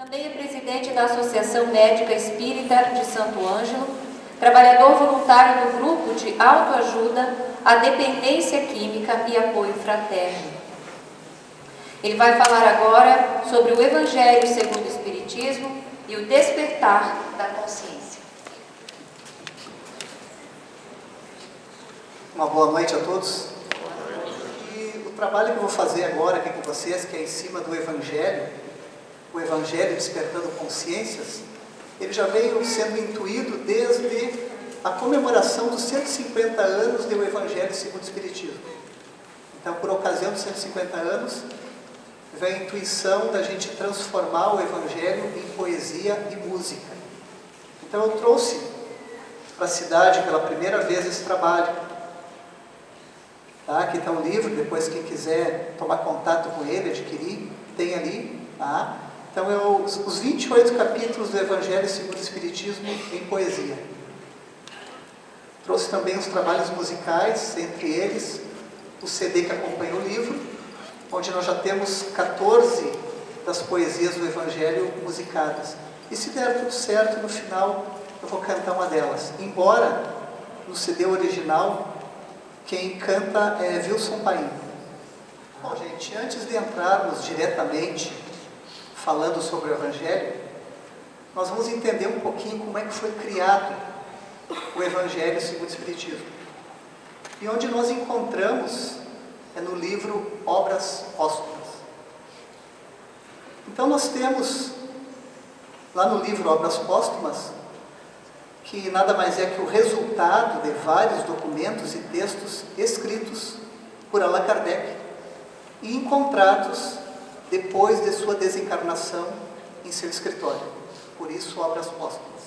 Também é presidente da Associação Médica Espírita de Santo Ângelo, trabalhador voluntário do Grupo de Autoajuda à Dependência Química e Apoio Fraterno. Ele vai falar agora sobre o Evangelho segundo o Espiritismo e o despertar da consciência. Uma boa noite a todos. E o trabalho que eu vou fazer agora aqui com vocês, que é em cima do Evangelho, o Evangelho Despertando Consciências, ele já veio sendo intuído desde a comemoração dos 150 anos do Evangelho segundo o Espiritismo. Então, por ocasião dos 150 anos, veio a intuição da gente transformar o Evangelho em poesia e música. Então, eu trouxe para a cidade pela primeira vez esse trabalho. Tá? Aqui está o livro, depois quem quiser tomar contato com ele, adquirir, tem ali. Tá? Então, os 28 capítulos do Evangelho segundo o Espiritismo em poesia. Trouxe também os trabalhos musicais, entre eles o CD que acompanha o livro, onde nós já temos 14 das poesias do Evangelho musicadas. E se der tudo certo, no final eu vou cantar uma delas. Embora no CD original, quem canta é Wilson Paim. Bom, gente, antes de entrarmos diretamente falando sobre o Evangelho, nós vamos entender um pouquinho como é que foi criado o Evangelho segundo o Espiritismo. E onde nós encontramos é no livro Obras Póstumas. Então nós temos lá no livro Obras Póstumas, que nada mais é que o resultado de vários documentos e textos escritos por Allan Kardec e encontrados depois de sua desencarnação em seu escritório. Por isso, Obras Póstumas.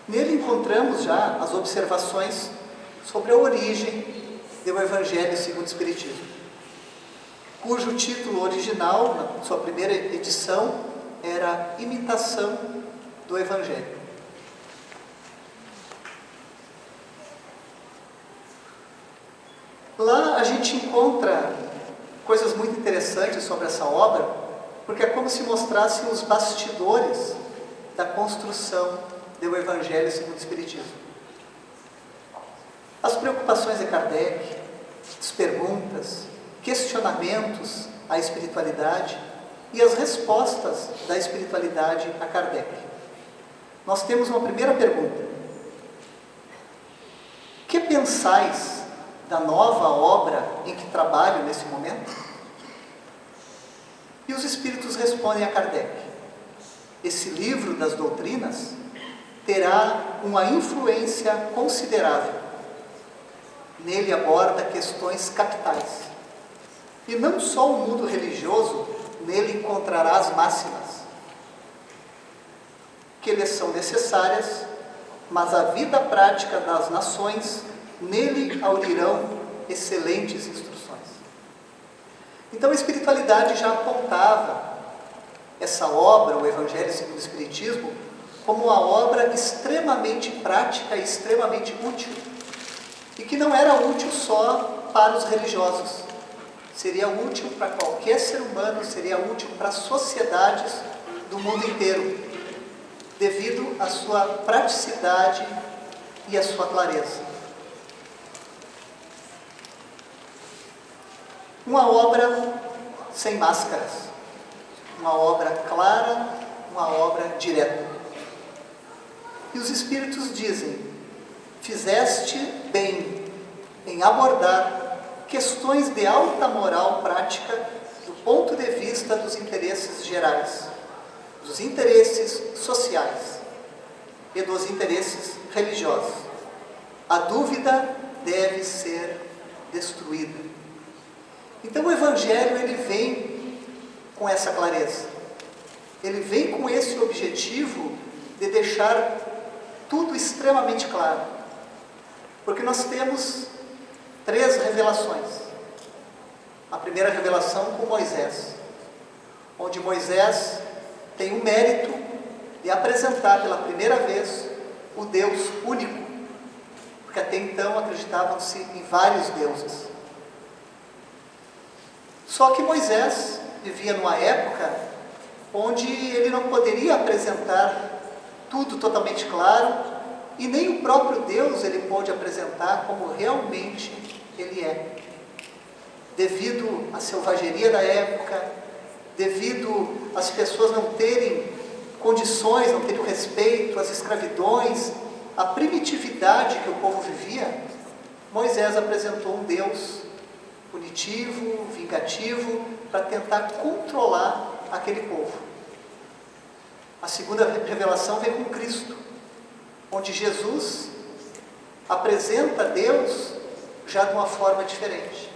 Nele encontramos já as observações sobre a origem do Evangelho segundo o Espiritismo, cujo título original, na sua primeira edição, era Imitação do Evangelho. Lá a gente encontra coisas muito interessantes sobre essa obra, porque é como se mostrasse os bastidores da construção do Evangelho segundo o Espiritismo. As preocupações de Kardec, as perguntas, questionamentos à espiritualidade e as respostas da espiritualidade a Kardec. Nós temos uma primeira pergunta. Que pensais da nova obra em que trabalho nesse momento? E os espíritos respondem a Kardec: esse livro das doutrinas terá uma influência considerável. Nele aborda questões capitais. E não só o mundo religioso, nele encontrará as máximas, que lhes são necessárias, mas a vida prática das nações, nele aurirão excelentes instruções. Então a espiritualidade já apontava essa obra, o Evangelho segundo o Espiritismo, como uma obra extremamente prática e extremamente útil. E que não era útil só para os religiosos. Seria útil para qualquer ser humano, seria útil para as sociedades do mundo inteiro, devido à sua praticidade e à sua clareza. Uma obra sem máscaras, uma obra clara, uma obra direta. E os Espíritos dizem: fizeste bem em abordar questões de alta moral prática do ponto de vista dos interesses gerais, dos interesses sociais e dos interesses religiosos. A dúvida deve ser destruída. Então o Evangelho, ele vem com essa clareza. Ele vem com esse objetivo de deixar tudo extremamente claro. Porque nós temos 3 revelações. A primeira revelação com Moisés, onde Moisés tem o mérito de apresentar pela primeira vez o Deus único, porque até então acreditavam-se em vários deuses. Só que Moisés vivia numa época onde ele não poderia apresentar tudo totalmente claro, e nem o próprio Deus ele pôde apresentar como realmente ele é. Devido à selvageria da época, devido às pessoas não terem condições, não terem o respeito, às escravidões, à primitividade que o povo vivia, Moisés apresentou um Deus punitivo, vingativo, para tentar controlar aquele povo. A segunda revelação vem com Cristo, onde Jesus apresenta Deus já de uma forma diferente.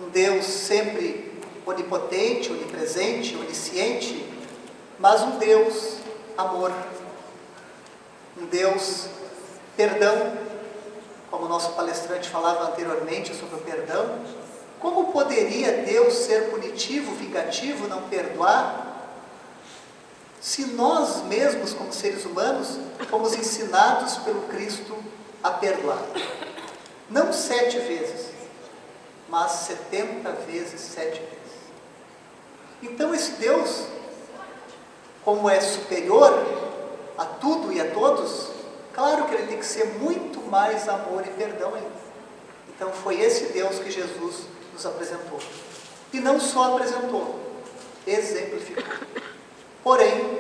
Um Deus sempre onipotente, onipresente, onisciente, mas um Deus amor, um Deus perdão, como o nosso palestrante falava anteriormente sobre o perdão. Como poderia Deus ser punitivo, vingativo, não perdoar, se nós mesmos, como seres humanos, fomos ensinados pelo Cristo a perdoar? Não 7 vezes, mas 70 vezes 7 vezes. Então esse Deus, como é superior a tudo e a todos, claro que ele tem que ser muito mais amor e perdão ainda. Então foi esse Deus que Jesus nos apresentou. E não só apresentou, exemplificou. Porém,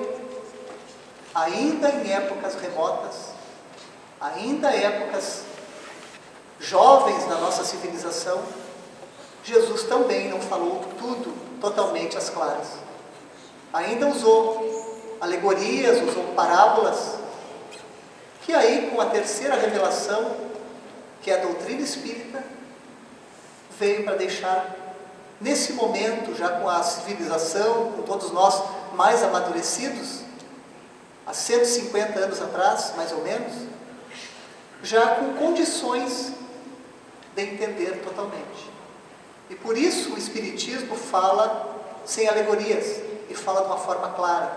ainda em épocas remotas, ainda em épocas jovens da nossa civilização, Jesus também não falou tudo totalmente às claras. Ainda usou alegorias, usou parábolas, que aí com a terceira revelação, que é a doutrina espírita, veio para deixar, nesse momento, já com a civilização, com todos nós mais amadurecidos, há 150 anos atrás, mais ou menos, já com condições de entender totalmente. E por isso o Espiritismo fala sem alegorias, e fala de uma forma clara.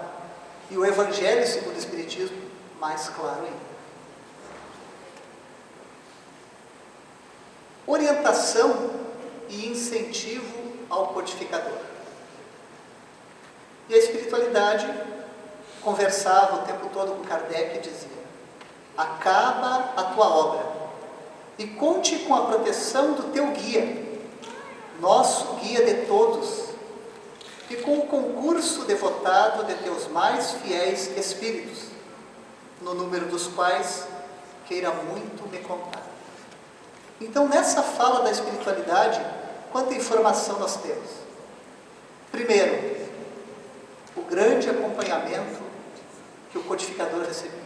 E o Evangelho, segundo o Espiritismo, mais claro ainda. Orientação e incentivo ao codificador. E a espiritualidade conversava o tempo todo com Kardec e dizia: acaba a tua obra e conte com a proteção do teu guia, nosso guia de todos, e com o concurso devotado de teus mais fiéis espíritos, no número dos quais queira muito me contar. Então, nessa fala da espiritualidade, quanta informação nós temos? Primeiro, o grande acompanhamento que o codificador recebia.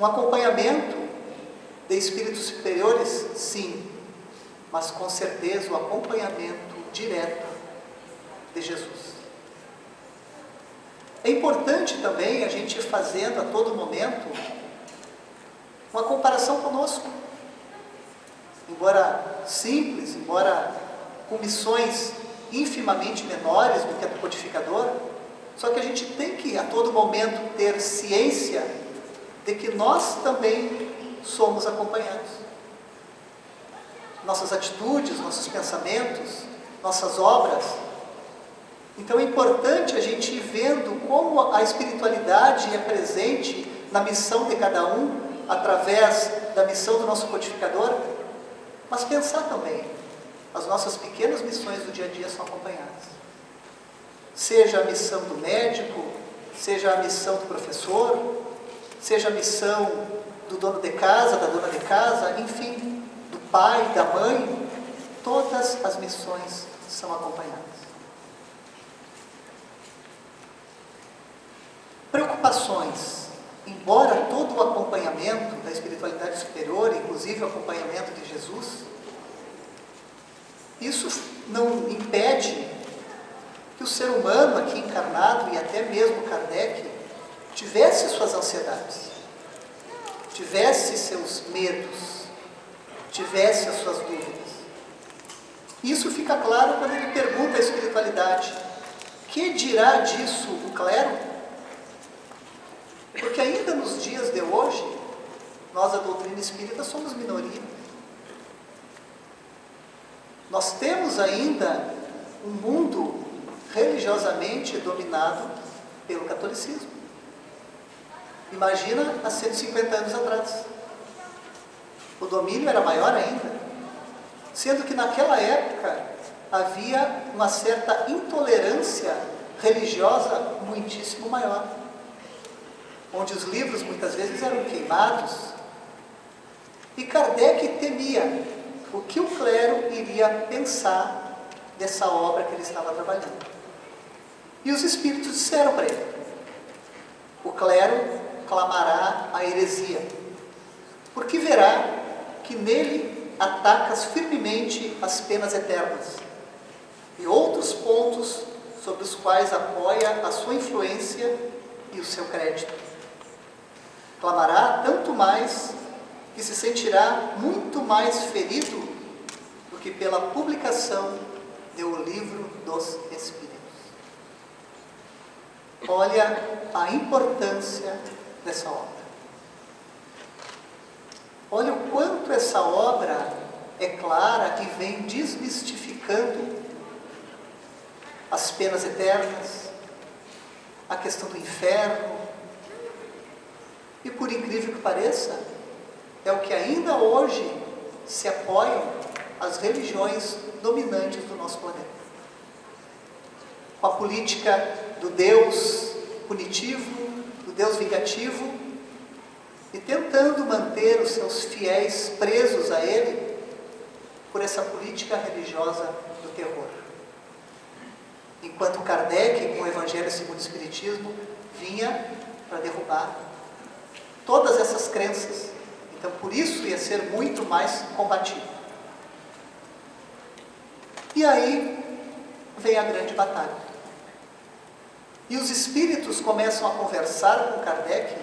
Um acompanhamento de espíritos superiores, sim, mas com certeza o acompanhamento direto de Jesus. É importante também a gente ir fazendo a todo momento uma comparação conosco. Embora simples, embora com missões infimamente menores do que a do codificador, só que a gente tem que a todo momento ter ciência de que nós também somos acompanhados. Nossas atitudes, nossos pensamentos, nossas obras. Então é importante a gente ir vendo como a espiritualidade é presente na missão de cada um, através da missão do nosso codificador, mas pensar também, as nossas pequenas missões do dia a dia são acompanhadas. Seja a missão do médico, seja a missão do professor, seja a missão do dono de casa, da dona de casa, enfim, do pai, da mãe, todas as missões são acompanhadas. Preocupações. Embora todo o acompanhamento da espiritualidade superior, inclusive o acompanhamento de Jesus, isso não impede que o ser humano aqui encarnado, e até mesmo Kardec, tivesse suas ansiedades, tivesse seus medos, tivesse as suas dúvidas. Isso fica claro quando ele pergunta à espiritualidade: que dirá disso o clero? Porque ainda nos dias de hoje, nós da doutrina espírita somos minoria. Nós temos ainda um mundo religiosamente dominado pelo catolicismo. Imagina há 150 anos atrás. O domínio era maior ainda, sendo que naquela época havia uma certa intolerância religiosa muitíssimo maior, onde os livros muitas vezes eram queimados. E Kardec temia o que o clero iria pensar dessa obra que ele estava trabalhando. E os espíritos disseram para ele: o clero clamará a heresia, porque verá que nele atacas firmemente as penas eternas e outros pontos sobre os quais apoia a sua influência e o seu crédito. Clamará tanto mais que se sentirá muito mais ferido do que pela publicação do Livro dos Espíritos. Olha a importância dessa obra. Olha o quanto essa obra é clara e vem desmistificando as penas eternas, a questão do inferno. E por incrível que pareça, é o que ainda hoje se apoiam as religiões dominantes do nosso planeta. Com a política do Deus punitivo, do Deus vingativo, e tentando manter os seus fiéis presos a ele por essa política religiosa do terror. Enquanto Kardec, com o Evangelho segundo o Espiritismo, vinha para derrubar todas essas crenças. Então, por isso ia ser muito mais combatido. E aí vem a grande batalha. E os espíritos começam a conversar com Kardec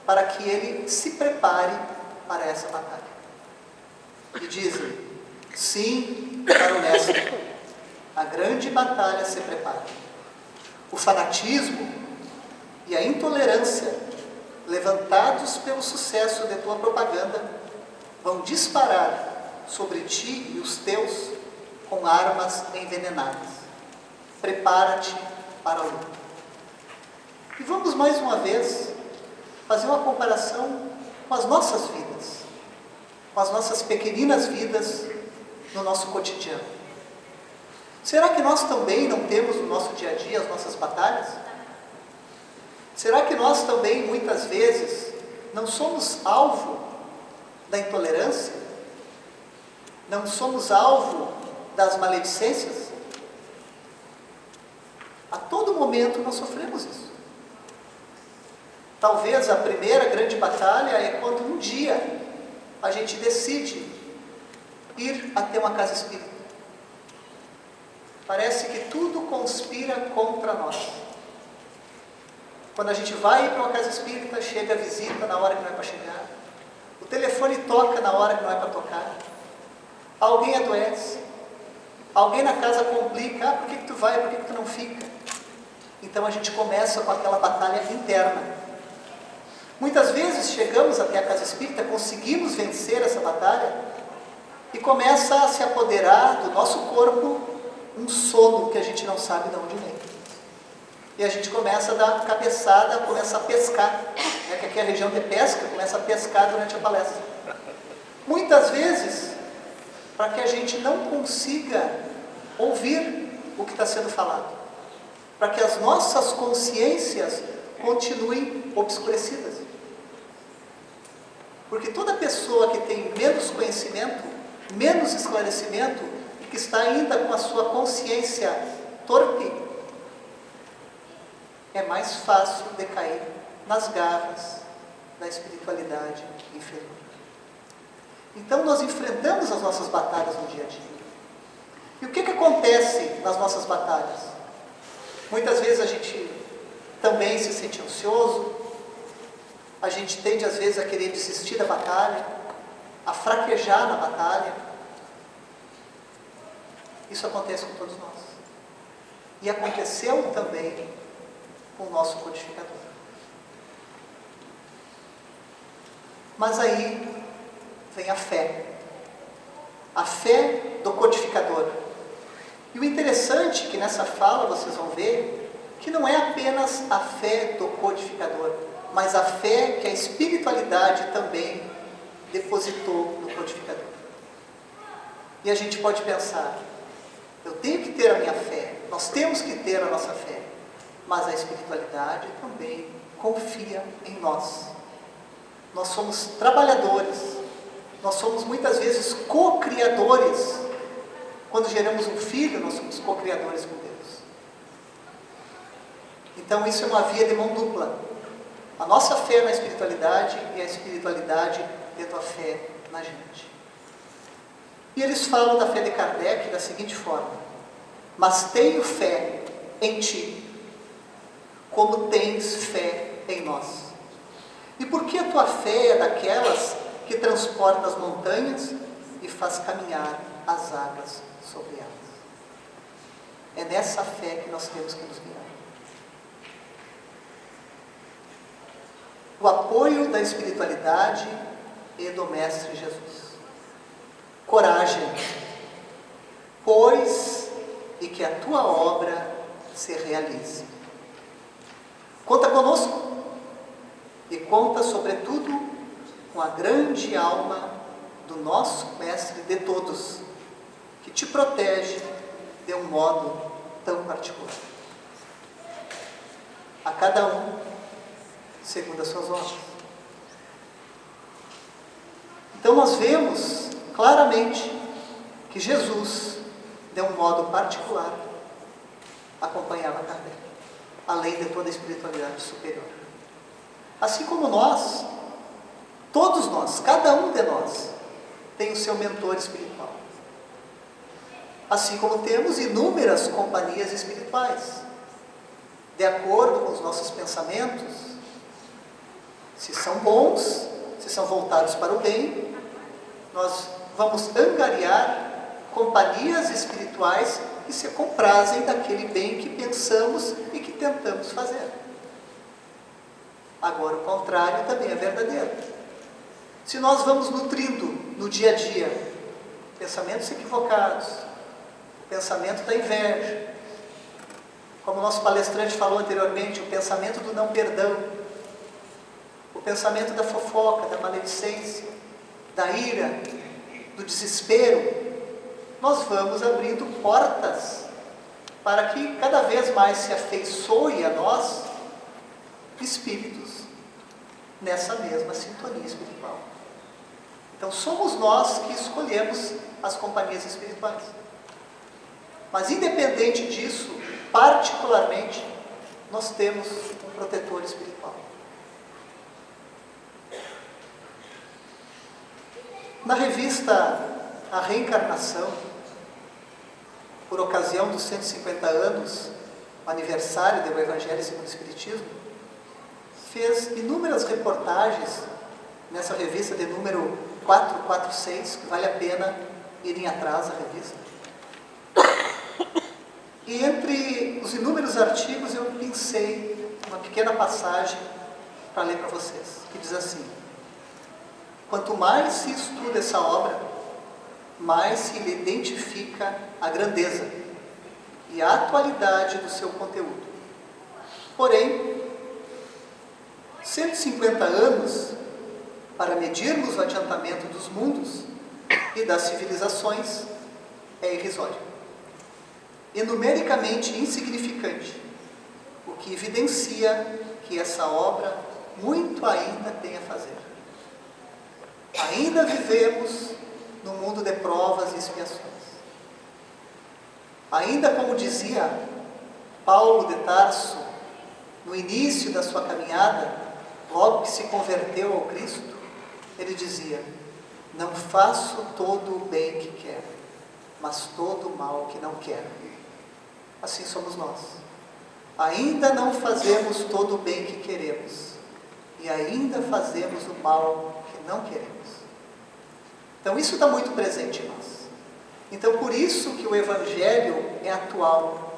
para que ele se prepare para essa batalha. E dizem: sim, caro mestre, a grande batalha se prepara. O fanatismo e a intolerância, levantados pelo sucesso de tua propaganda, vão disparar sobre ti e os teus com armas envenenadas. Prepara-te para a luta. E vamos mais uma vez fazer uma comparação com as nossas vidas, com as nossas pequeninas vidas no nosso cotidiano. Será que nós também não temos no nosso dia a dia as nossas batalhas? Será que nós também, muitas vezes, não somos alvo da intolerância? Não somos alvo das maledicências? A todo momento nós sofremos isso. Talvez a primeira grande batalha é quando um dia a gente decide ir até uma casa espírita. Parece que tudo conspira contra nós. Quando a gente vai para uma casa espírita, chega a visita na hora que não é para chegar. O telefone toca na hora que não é para tocar. Alguém adoece. Alguém na casa complica. Ah, por que tu vai? Por que tu não fica? Então a gente começa com aquela batalha interna. Muitas vezes chegamos até a casa espírita, conseguimos vencer essa batalha e começa a se apoderar do nosso corpo um sono que a gente não sabe de onde vem. E a gente começa a dar cabeçada, começa a pescar. Que aqui é a região de pesca, começa a pescar durante a palestra. Muitas vezes, para que a gente não consiga ouvir o que está sendo falado. Para que as nossas consciências continuem obscurecidas. Porque toda pessoa que tem menos conhecimento, menos esclarecimento, e que está ainda com a sua consciência torpe, é mais fácil de cair nas garras da espiritualidade inferior. Então nós enfrentamos as nossas batalhas no dia a dia. E o que acontece nas nossas batalhas? Muitas vezes a gente também se sente ansioso, a gente tende às vezes a querer desistir da batalha, a fraquejar na batalha. Isso acontece com todos nós. E aconteceu também com o nosso codificador. Mas aí vem a fé do codificador, E o interessante é que nessa fala vocês vão ver que não é apenas a fé do codificador, mas a fé que a espiritualidade também depositou no codificador. E a gente pode pensar, eu tenho que ter a minha fé, nós temos que ter a nossa fé, mas a espiritualidade também confia em nós. Nós somos trabalhadores, nós somos muitas vezes co-criadores. Quando geramos um filho, nós somos co-criadores com Deus. Então isso é uma via de mão dupla. A nossa fé na espiritualidade e a espiritualidade tendo a fé na gente. E eles falam da fé de Kardec da seguinte forma: mas tenho fé em ti, como tens fé em nós. E por que a tua fé é daquelas que transporta as montanhas e faz caminhar as águas sobre elas? É nessa fé que nós temos que nos guiar. O apoio da espiritualidade e do Mestre Jesus. Coragem, pois, e que a tua obra se realize. Conta conosco e conta, sobretudo, com a grande alma do nosso Mestre de todos, que te protege de um modo tão particular. A cada um, segundo as suas obras. Então nós vemos claramente que Jesus, de um modo particular, acompanhava Kardec, além de toda a espiritualidade superior. Assim como nós, todos nós, cada um de nós, tem o seu mentor espiritual. Assim como temos inúmeras companhias espirituais, de acordo com os nossos pensamentos, se são bons, se são voltados para o bem, nós vamos angariar companhias espirituais que se comprazem daquele bem que pensamos e que tentamos fazer. Agora, o contrário também é verdadeiro. Se nós vamos nutrindo no dia a dia pensamentos equivocados, o pensamento da inveja, como o nosso palestrante falou anteriormente, o pensamento do não perdão, o pensamento da fofoca, da maledicência, da ira, do desespero, nós vamos abrindo portas para que cada vez mais se afeiçoe a nós espíritos nessa mesma sintonia espiritual. Então somos nós que escolhemos as companhias espirituais. Mas independente disso, particularmente, nós temos um protetor espiritual. Na revista A Reencarnação, por ocasião dos 150 anos, o aniversário do Evangelho segundo o Espiritismo, fez inúmeras reportagens nessa revista de número 446, que vale a pena irem atrás da revista. E entre os inúmeros artigos eu pensei uma pequena passagem para ler para vocês, que diz assim: quanto mais se estuda essa obra, mais se lhe identifica a grandeza e a atualidade do seu conteúdo. Porém, 150 anos para medirmos o adiantamento dos mundos e das civilizações é irrisório e numericamente insignificante, o que evidencia que essa obra muito ainda tem a fazer. Ainda vivemos no mundo de provas e expiações. Ainda como dizia Paulo de Tarso, no início da sua caminhada, logo que se converteu ao Cristo, ele dizia: não faço todo o bem que quero, mas todo o mal que não quero. Assim somos nós. Ainda não fazemos todo o bem que queremos, e ainda fazemos o mal que não queremos. Então isso está muito presente em nós. Então por isso que o Evangelho é atual.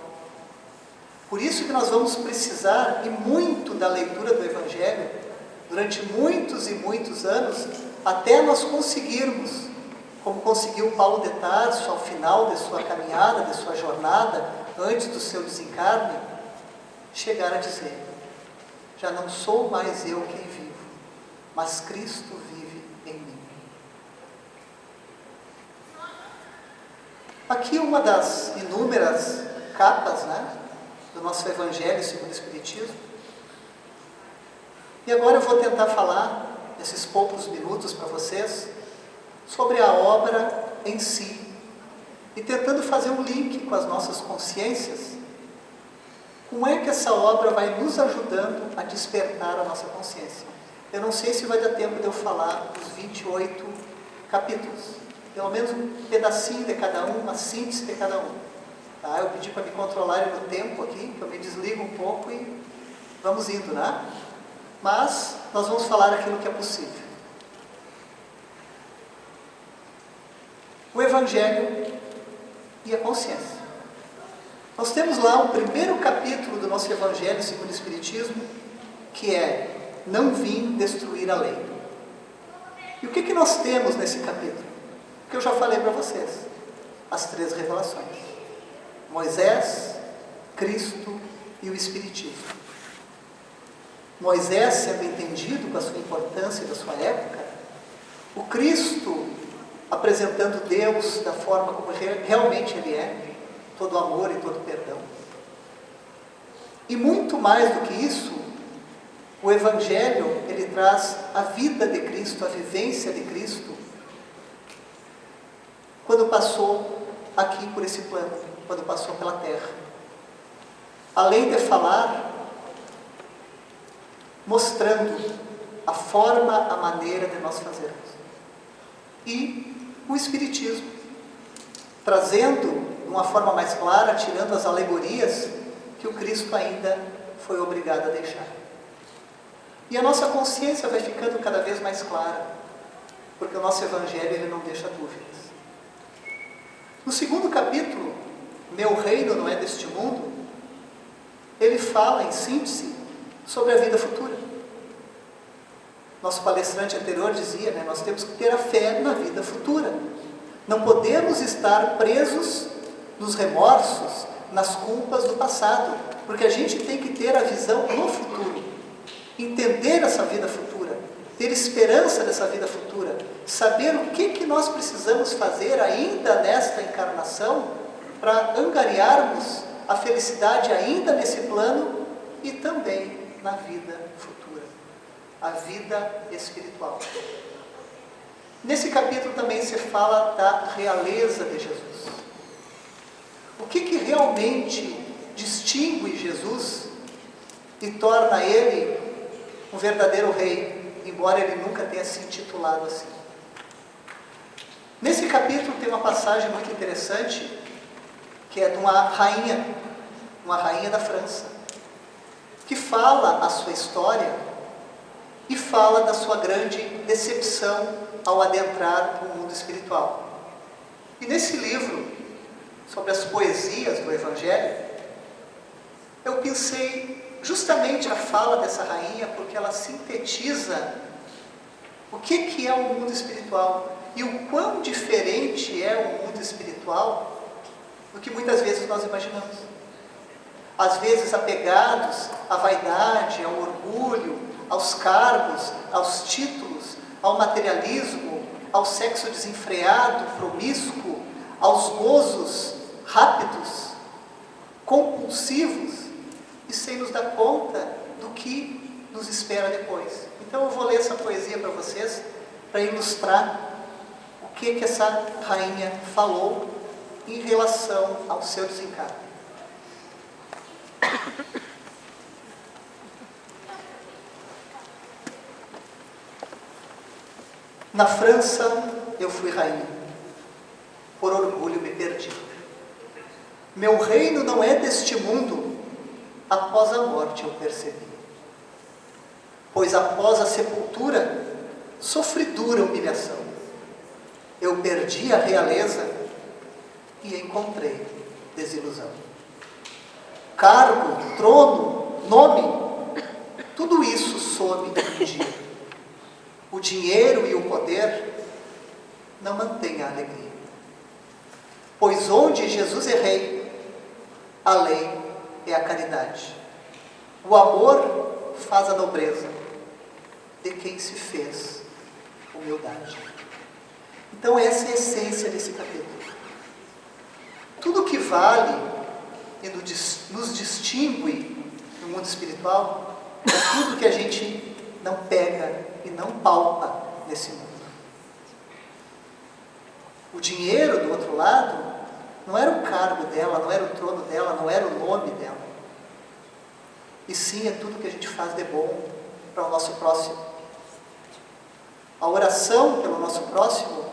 Por isso que nós vamos precisar, e muito, da leitura do Evangelho, durante muitos e muitos anos, até nós conseguirmos como conseguiu Paulo de Tarso ao final de sua caminhada, de sua jornada, antes do seu desencarne, chegar a dizer: já não sou mais eu quem vivo, mas Cristo vive em mim. Aqui uma das inúmeras capas, do nosso Evangelho segundo o Espiritismo. E agora eu vou tentar falar, nesses poucos minutos para vocês, sobre a obra em si, e tentando fazer um link com as nossas consciências. Como é que essa obra vai nos ajudando a despertar a nossa consciência? Eu não sei se vai dar tempo de eu falar os 28 capítulos, pelo menos um pedacinho de cada um, uma síntese de cada um. Tá? Eu pedi para me controlarem no tempo aqui, que eu me desligo um pouco e vamos indo, Mas nós vamos falar aquilo que é possível. O Evangelho e a consciência. Nós temos lá o primeiro capítulo do nosso Evangelho segundo o Espiritismo, que é: não vim destruir a lei. E o que nós temos nesse capítulo? O que eu já falei para vocês: as 3 revelações: Moisés, Cristo e o Espiritismo. Moisés sendo entendido com a sua importância da sua época, o Cristo apresentando Deus da forma como realmente Ele é, todo amor e todo perdão. E muito mais do que isso, o Evangelho, ele traz a vida de Cristo, a vivência de Cristo, quando passou aqui por esse plano, quando passou pela terra. Além de falar, mostrando a forma, a maneira de nós fazermos. E o Espiritismo, trazendo de uma forma mais clara, tirando as alegorias que o Cristo ainda foi obrigado a deixar. E a nossa consciência vai ficando cada vez mais clara, porque o nosso Evangelho ele não deixa dúvidas. No segundo capítulo, Meu reino não é deste mundo, ele fala, em síntese, sobre a vida futura. Nosso palestrante anterior dizia, nós temos que ter a fé na vida futura. Não podemos estar presos nos remorsos, nas culpas do passado, porque a gente tem que ter a visão no futuro, entender essa vida futura, ter esperança dessa vida futura, saber o que nós precisamos fazer ainda nesta encarnação para angariarmos a felicidade ainda nesse plano e também na vida futura, a vida espiritual. Nesse capítulo também se fala da realeza de Jesus. O que realmente distingue Jesus e torna ele um verdadeiro rei, embora ele nunca tenha se intitulado assim. Nesse capítulo tem uma passagem muito interessante, que é de uma rainha da França, que fala a sua história e fala da sua grande decepção ao adentrar no mundo espiritual. E nesse livro, sobre as poesias do Evangelho, eu pensei justamente a fala dessa rainha, porque ela sintetiza o que é o mundo espiritual e o quão diferente é o mundo espiritual do que muitas vezes nós imaginamos. Às vezes apegados à vaidade, ao orgulho, aos cargos, aos títulos, ao materialismo, ao sexo desenfreado, promíscuo, aos gozos rápidos, compulsivos, e sem nos dar conta do que nos espera depois. Então eu vou ler essa poesia para vocês, para ilustrar o que essa rainha falou em relação ao seu desencarne. Na França eu fui rainha, por orgulho me perdi. Meu reino não é deste mundo, após a morte eu percebi. Pois após a sepultura, sofri dura humilhação. Eu perdi a realeza e encontrei desilusão. Cargo, trono, nome, tudo isso some um dia. O dinheiro e o poder não mantém a alegria. Pois onde Jesus é rei, a lei é a caridade. O amor faz a nobreza de quem se fez humildade. Então essa é a essência desse capítulo. Tudo que vale e nos distingue no mundo espiritual é tudo que a gente não pega e não palpa nesse mundo. O dinheiro, do outro lado, não era o cargo dela, não era o trono dela, não era o nome dela. E sim, é tudo que a gente faz de bom para o nosso próximo. A oração pelo nosso próximo,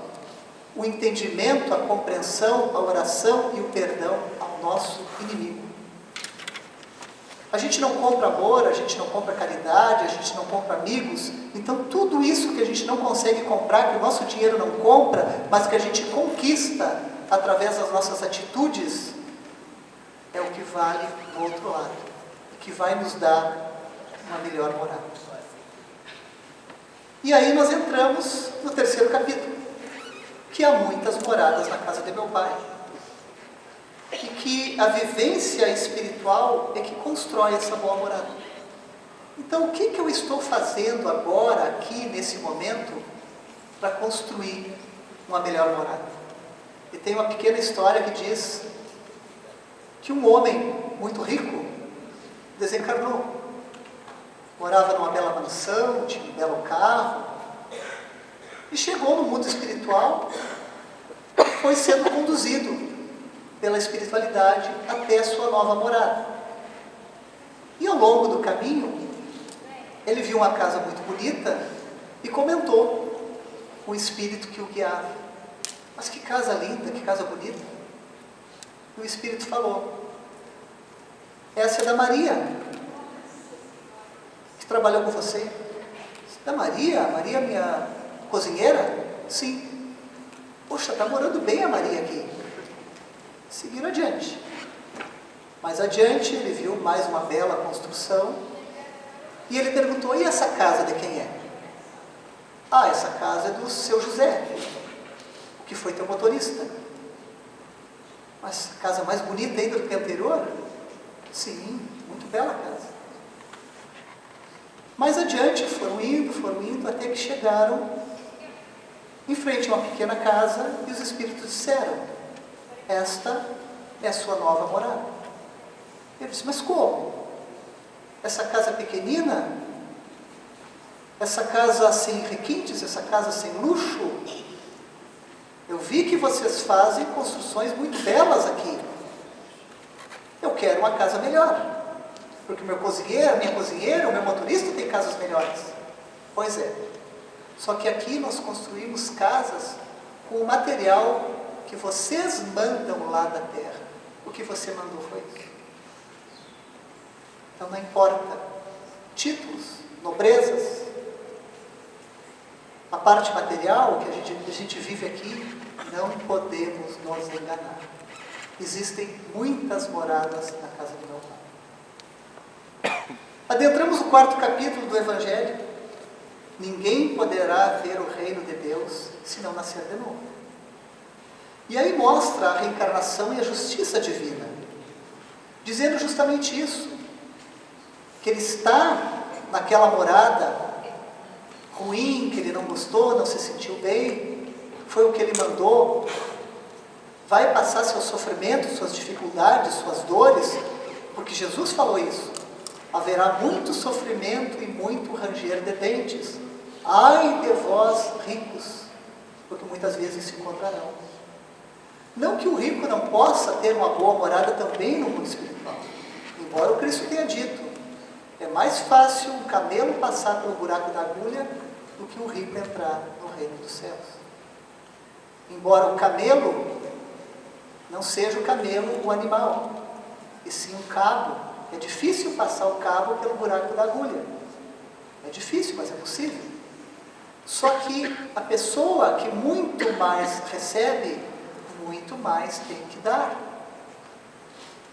o entendimento, a compreensão, a oração e o perdão ao nosso inimigo. A gente não compra amor, a gente não compra caridade, a gente não compra amigos. Então tudo isso que a gente não consegue comprar, que o nosso dinheiro não compra, mas que a gente conquista através das nossas atitudes, é o que vale do outro lado, que vai nos dar uma melhor moral. E aí nós entramos no terceiro capítulo, que há muitas moradas na casa de meu Pai. E que a vivência espiritual é que constrói essa boa morada. Então, o que eu estou fazendo agora, aqui, nesse momento, para construir uma melhor morada? E tem uma pequena história que diz que um homem muito rico desencarnou. Morava numa bela mansão, tinha um belo carro, e chegou no mundo espiritual, foi sendo conduzido pela espiritualidade até a sua nova morada. E ao longo do caminho, ele viu uma casa muito bonita e comentou com o espírito que o guiava: mas que casa linda, que casa bonita. E o espírito falou: essa é da Maria, que trabalhou com você. Da Maria? A Maria, minha cozinheira? Sim. Poxa, está morando bem a Maria aqui. Seguiram adiante. Mais adiante, ele viu mais uma bela construção e ele perguntou: e essa casa de quem é? Ah, essa casa é do seu José, que foi teu motorista. Mas casa mais bonita ainda do que a anterior? Sim, muito bela casa. Mais adiante, foram indo, até que chegaram em frente a uma pequena casa e os espíritos disseram: esta é a sua nova morada. Ele disse: mas como? Essa casa pequenina? Essa casa sem requintes? Essa casa sem luxo? Eu vi que vocês fazem construções muito belas aqui. Eu quero uma casa melhor. Porque minha cozinheira, o meu motorista tem casas melhores. Pois é. Só que aqui nós construímos casas com o material que vocês mandam lá da terra. O que você mandou foi isso. Então não importa títulos, nobrezas, a parte material que a gente vive aqui, não podemos nos enganar. Existem muitas moradas na casa do meu Pai. Adentramos o quarto capítulo do Evangelho. Ninguém poderá ver o reino de Deus se não nascer de novo. E aí mostra a reencarnação e a justiça divina, dizendo justamente isso, que ele está naquela morada ruim, que ele não gostou, não se sentiu bem, foi o que ele mandou, vai passar seus sofrimentos, suas dificuldades, suas dores, porque Jesus falou isso: haverá muito sofrimento e muito ranger de dentes. Ai de vós ricos, porque muitas vezes se encontrarão. Não que o rico não possa ter uma boa morada também no mundo espiritual, embora o Cristo tenha dito: é mais fácil um camelo passar pelo buraco da agulha do que um rico entrar no reino dos céus. Embora o camelo não seja o camelo o animal, e sim um cabo. É difícil passar o cabo pelo buraco da agulha. É difícil, mas é possível. Só que a pessoa que muito mais recebe, muito mais tem que dar.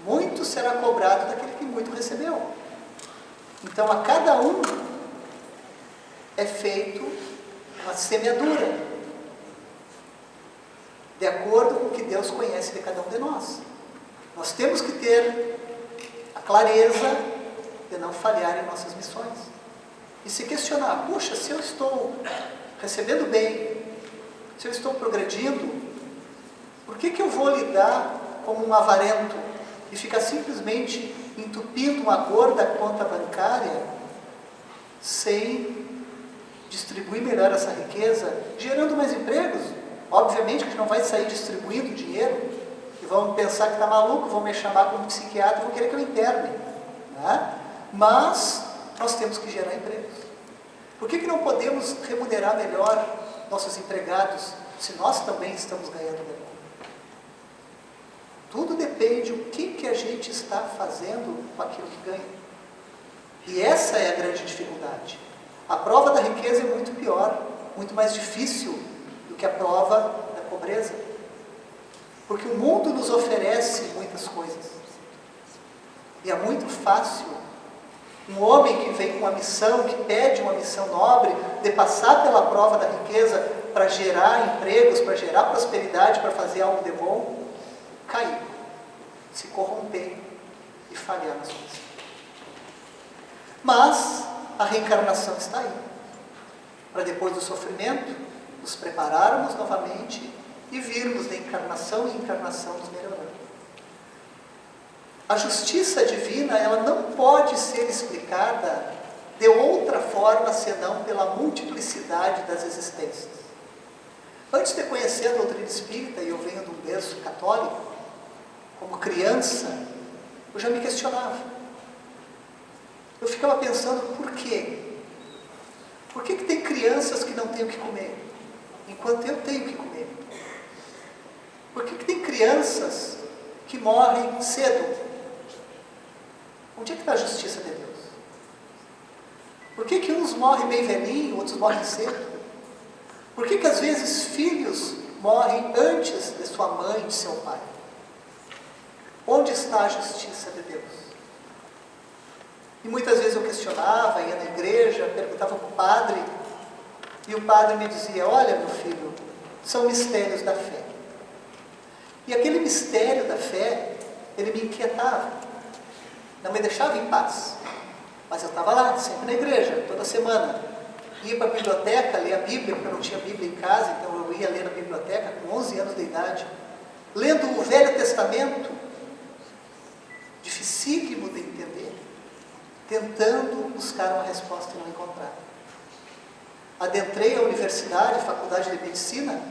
Muito será cobrado daquele que muito recebeu. Então a cada um é feito uma semeadura. de acordo com o que Deus conhece de cada um de nós. Nós temos que ter a clareza de não falhar em nossas missões. E se questionar, puxa, se eu estou recebendo bem, se eu estou progredindo, por que eu vou lidar como um avarento e ficar simplesmente entupindo uma gorda conta bancária sem distribuir melhor essa riqueza, gerando mais empregos? Obviamente que a gente não vai sair distribuindo dinheiro e vão pensar que está maluco, vão me chamar como psiquiatra e vão querer que eu interne, né? Mas nós temos que gerar empregos. Por que não podemos remunerar melhor nossos empregados se nós também estamos ganhando melhor? Tudo depende do que a gente está fazendo com aquilo que ganha. E essa é a grande dificuldade. A prova da riqueza é muito pior, muito mais difícil do que a prova da pobreza. Porque o mundo nos oferece muitas coisas. E é muito fácil um homem que vem com uma missão, que pede uma missão nobre, de passar pela prova da riqueza para gerar empregos, para gerar prosperidade, para fazer algo de bom, cair, se corromper e falhar nas coisas. Mas a reencarnação está aí, para depois do sofrimento, nos prepararmos novamente e virmos de encarnação em encarnação nos melhorando. A justiça divina, ela não pode ser explicada de outra forma senão pela multiplicidade das existências. Antes de conhecer a doutrina espírita, e eu venho de um berço católico, como criança, eu já me questionava. Eu ficava pensando, por quê? Por que tem crianças que não têm o que comer, enquanto eu tenho o que comer? Por que tem crianças que morrem cedo? Onde é que está a justiça de Deus? Por que uns morrem bem velhinho, outros morrem cedo? Por que às vezes filhos morrem antes de sua mãe, de seu pai? Onde está a justiça de Deus? E muitas vezes eu questionava, ia na igreja, perguntava para o padre, e o padre me dizia, olha meu filho, são mistérios da fé. E aquele mistério da fé, ele me inquietava, não me deixava em paz. Mas eu estava lá, sempre na igreja, toda semana. Ia para a biblioteca, ler a Bíblia, porque eu não tinha Bíblia em casa, então eu ia ler na biblioteca com 11 anos de idade, lendo o Velho Testamento, dificílimo de entender, tentando buscar uma resposta e não encontrar. Adentrei a universidade, a faculdade de medicina,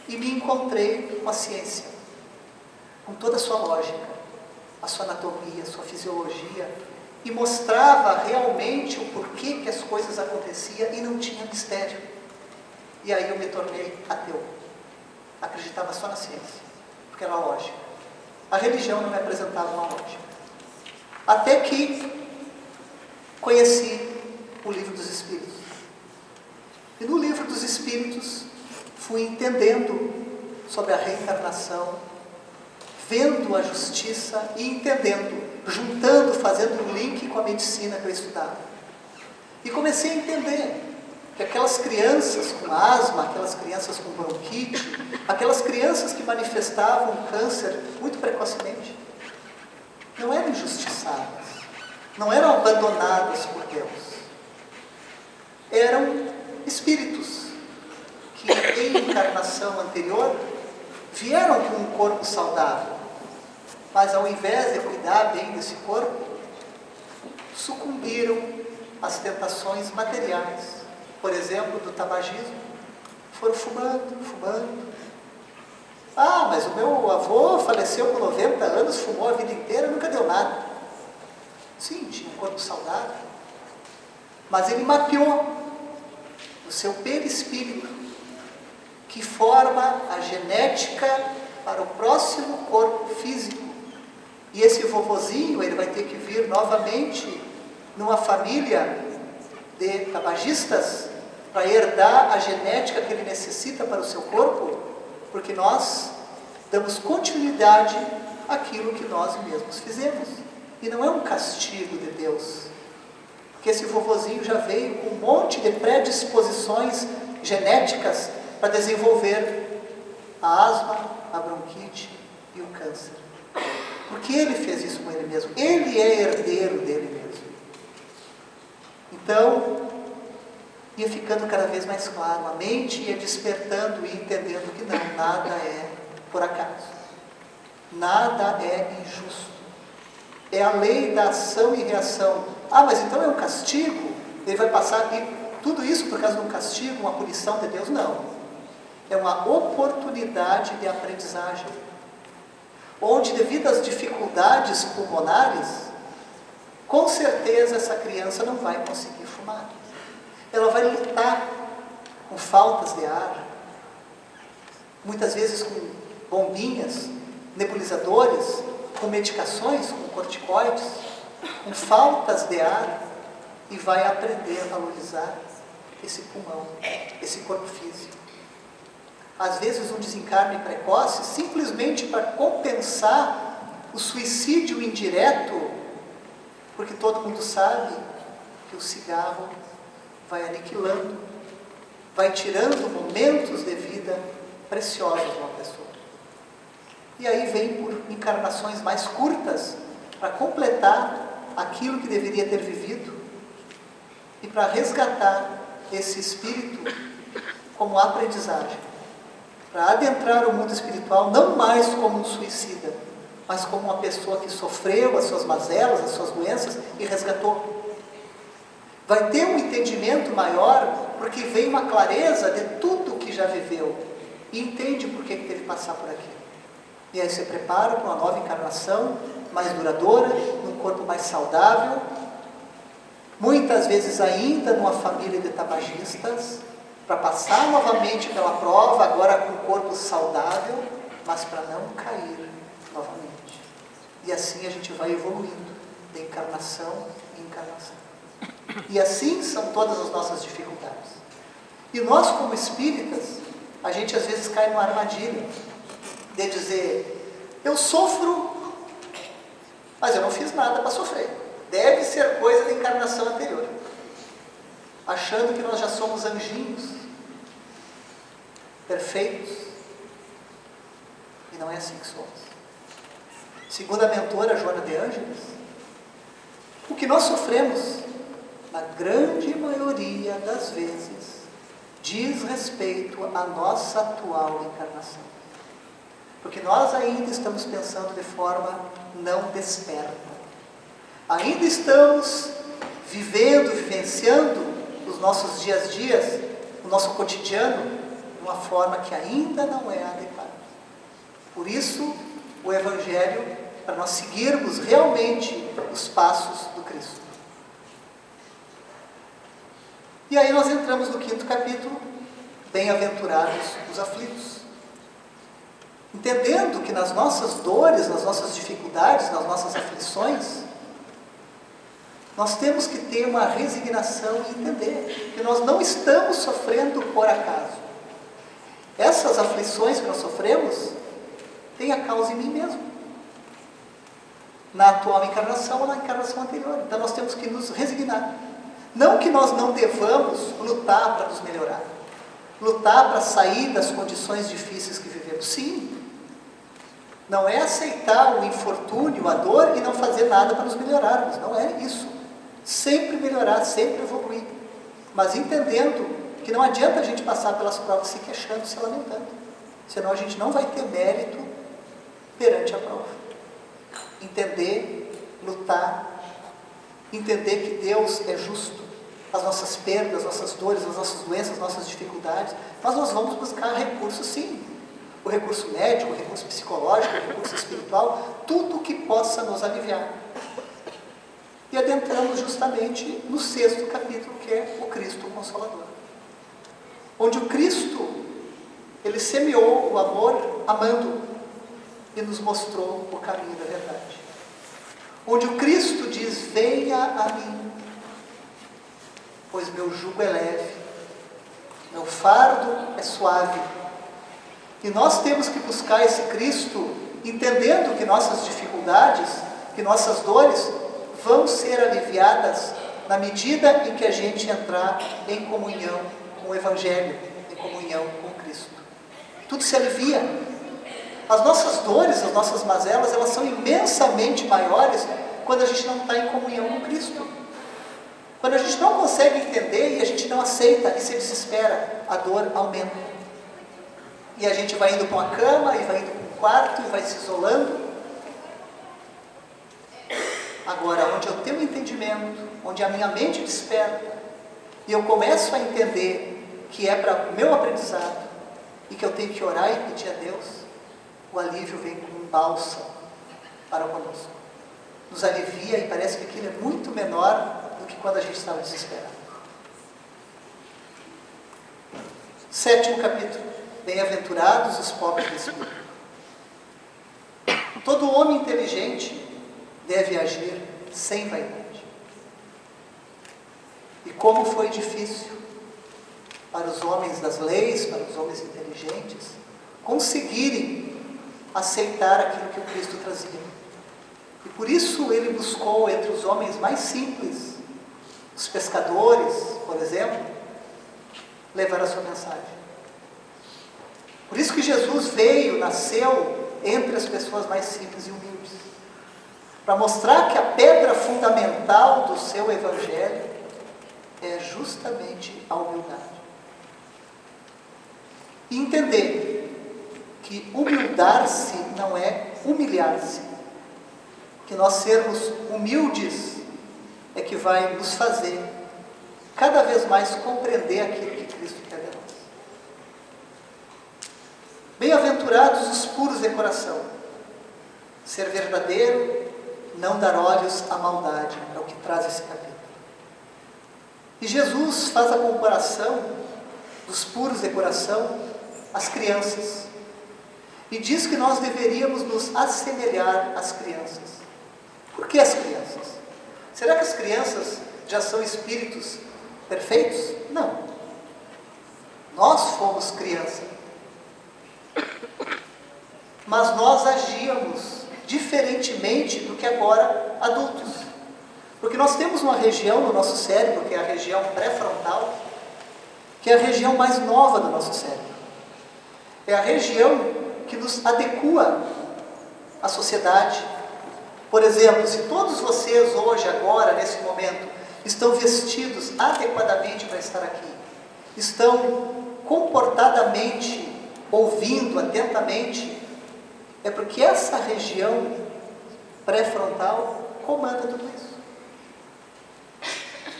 e me encontrei com a ciência, com toda a sua lógica, a sua anatomia, a sua fisiologia, e mostrava realmente o porquê que as coisas aconteciam e não tinha mistério. E aí eu me tornei ateu. Acreditava só na ciência, porque era lógica. A religião não me apresentava uma lógica. Até que conheci o Livro dos Espíritos. E no Livro dos Espíritos fui entendendo sobre a reencarnação, vendo a justiça e entendendo, juntando, fazendo um link com a medicina que eu estudava. E comecei a entender que aquelas crianças com asma, aquelas crianças com bronquite, aquelas crianças que manifestavam câncer muito precocemente, não eram injustiçadas, não eram abandonadas por Deus. Eram espíritos que em encarnação anterior vieram com um corpo saudável, mas ao invés de cuidar bem desse corpo, sucumbiram às tentações materiais, por exemplo, do tabagismo. Foram fumando. Ah, mas o meu avô faleceu com 90 anos, fumou a vida inteira, nunca deu nada. Sim, tinha um corpo saudável, mas ele mapeou o seu perispírito, que forma a genética para o próximo corpo físico. E esse vovozinho, ele vai ter que vir novamente numa família de tabagistas para herdar a genética que ele necessita para o seu corpo, porque nós damos continuidade àquilo que nós mesmos fizemos. E não é um castigo de Deus, porque esse vovozinho já veio com um monte de predisposições genéticas para desenvolver a asma, a bronquite e o câncer. Porque Ele fez isso com Ele mesmo. Ele é herdeiro dele mesmo. Então, ia ficando cada vez mais claro. A mente ia despertando e entendendo que não, nada é por acaso. Nada é injusto. É a lei da ação e reação. Ah, mas então é um castigo? Ele vai passar tudo isso por causa de um castigo, uma punição de Deus? Não. É uma oportunidade de aprendizagem. Onde, devido às dificuldades pulmonares, com certeza essa criança não vai conseguir fumar. Ela vai lutar com faltas de ar, muitas vezes com bombinhas, nebulizadores, com medicações, com corticoides, com faltas de ar, e vai aprender a valorizar esse pulmão, esse corpo físico. Às vezes um desencarne precoce, simplesmente para compensar o suicídio indireto, porque todo mundo sabe que o cigarro vai aniquilando, vai tirando momentos de vida preciosos de uma pessoa. E aí vem por encarnações mais curtas, para completar aquilo que deveria ter vivido, e para resgatar esse espírito como aprendizagem, para adentrar o mundo espiritual não mais como um suicida, mas como uma pessoa que sofreu as suas mazelas, as suas doenças e resgatou. Vai ter um entendimento maior, porque vem uma clareza de tudo que já viveu e entende por que teve que passar por aqui. E aí se prepara para uma nova encarnação, mais duradoura, num corpo mais saudável, muitas vezes ainda numa família de tabagistas, para passar novamente pela prova, agora com um corpo saudável, mas para não cair novamente. E assim a gente vai evoluindo, de encarnação em encarnação. E assim são todas as nossas dificuldades. E nós, como espíritas, a gente às vezes cai numa armadilha de dizer: eu sofro, mas eu não fiz nada para sofrer. Deve ser coisa da encarnação anterior. Achando que nós já somos anjinhos, perfeitos. E não é assim que somos. Segundo a mentora Joana de Ângeles, o que nós sofremos, na grande maioria das vezes, diz respeito à nossa atual encarnação. Porque nós ainda estamos pensando de forma não desperta. Ainda estamos vivendo, vivenciando os nossos dias, o nosso cotidiano, de uma forma que ainda não é adequada. Por isso, o Evangelho, para nós seguirmos realmente os passos do Cristo. E aí nós entramos no 5º capítulo, bem-aventurados os aflitos. Entendendo que nas nossas dores, nas nossas dificuldades, nas nossas aflições, nós temos que ter uma resignação e entender que nós não estamos sofrendo por acaso. Essas aflições que nós sofremos têm a causa em mim mesmo, na atual encarnação ou na encarnação anterior. Então nós temos que nos resignar. Não que nós não devamos lutar para nos melhorar, lutar para sair das condições difíceis que vivemos. Sim, não é aceitar o infortúnio, a dor e não fazer nada para nos melhorarmos. Não é isso. Sempre melhorar, sempre evoluir. Mas entendendo que não adianta a gente passar pelas provas se queixando, se lamentando. Senão a gente não vai ter mérito perante a prova. Entender, lutar, entender que Deus é justo. As nossas perdas, as nossas dores, as nossas doenças, as nossas dificuldades. Mas nós vamos buscar recursos, sim. O recurso médico, o recurso psicológico, o recurso espiritual, tudo que possa nos aliviar. E adentramos justamente no 6º capítulo, que é o Cristo Consolador. Onde o Cristo, ele semeou o amor amando e nos mostrou o caminho da verdade. Onde o Cristo diz: venha a mim, pois meu jugo é leve, meu fardo é suave. E nós temos que buscar esse Cristo, entendendo que nossas dificuldades, que nossas dores vão ser aliviadas na medida em que a gente entrar em comunhão com o Evangelho, em comunhão com Cristo. tudo se alivia. As nossas dores, as nossas mazelas, elas são imensamente maiores quando a gente não está em comunhão com Cristo. Quando a gente não consegue entender e a gente não aceita e se desespera, a dor aumenta. E a gente vai indo para uma cama, e vai indo para um quarto, e vai se isolando. Agora, onde eu tenho um entendimento, onde a minha mente desperta, e eu começo a entender que é para o meu aprendizado, e que eu tenho que orar e pedir a Deus, o alívio vem como um bálsamo para conosco. Nos alivia e parece que aquilo é muito menor do que quando a gente estava desesperado. 7º capítulo. Bem-aventurados os pobres de espírito. Todo homem inteligente deve agir sem vaidade. E como foi difícil para os homens das leis, para os homens inteligentes, conseguirem aceitar aquilo que o Cristo trazia. E por isso ele buscou entre os homens mais simples, os pescadores, por exemplo, levar a sua mensagem. Por isso que Jesus veio, nasceu entre as pessoas mais simples e humildes, para mostrar que a pedra fundamental do seu evangelho é justamente a humildade. E entender que humildar-se não é humilhar-se. Que nós sermos humildes é que vai nos fazer cada vez mais compreender aquilo que Cristo quer de nós. Bem-aventurados os puros de coração. Ser verdadeiro, não dar olhos à maldade, é o que traz esse capítulo. E Jesus faz a comparação dos puros de coração às crianças. E diz que nós deveríamos nos assemelhar às crianças. Por que as crianças? Será que as crianças já são espíritos perfeitos? Não. Nós fomos criança. Mas nós agíamos diferentemente do que agora adultos. Porque nós temos uma região no nosso cérebro, que é a região pré-frontal, que é a região mais nova do nosso cérebro. É a região que nos adequa à sociedade. Por exemplo, se todos vocês hoje, agora, nesse momento, estão vestidos adequadamente para estar aqui, estão comportadamente ouvindo atentamente, é porque essa região pré-frontal comanda tudo isso.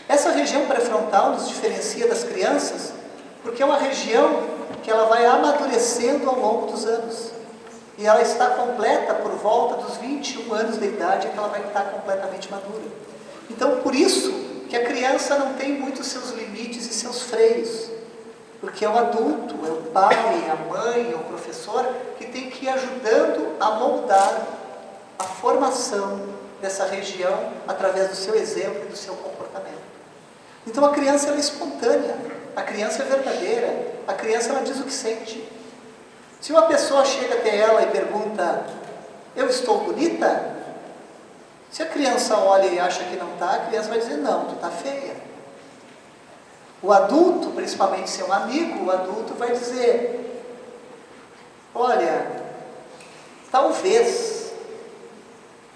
Essa região pré-frontal nos diferencia das crianças, porque é uma região que ela vai amadurecendo ao longo dos anos. E ela está completa por volta dos 21 anos de idade, que ela vai estar completamente madura. Então, por isso que a criança não tem muito seus limites e seus freios. Porque é o adulto, é o pai, a mãe, é o professor, que tem que ir ajudando a moldar a formação dessa região através do seu exemplo e do seu comportamento. Então a criança ela é espontânea, a criança é verdadeira, a criança ela diz o que sente. Se uma pessoa chega até ela e pergunta, eu estou bonita? Se a criança olha e acha que não está, a criança vai dizer, não, tu está feia. O adulto, principalmente se é um amigo, o adulto vai dizer, olha, talvez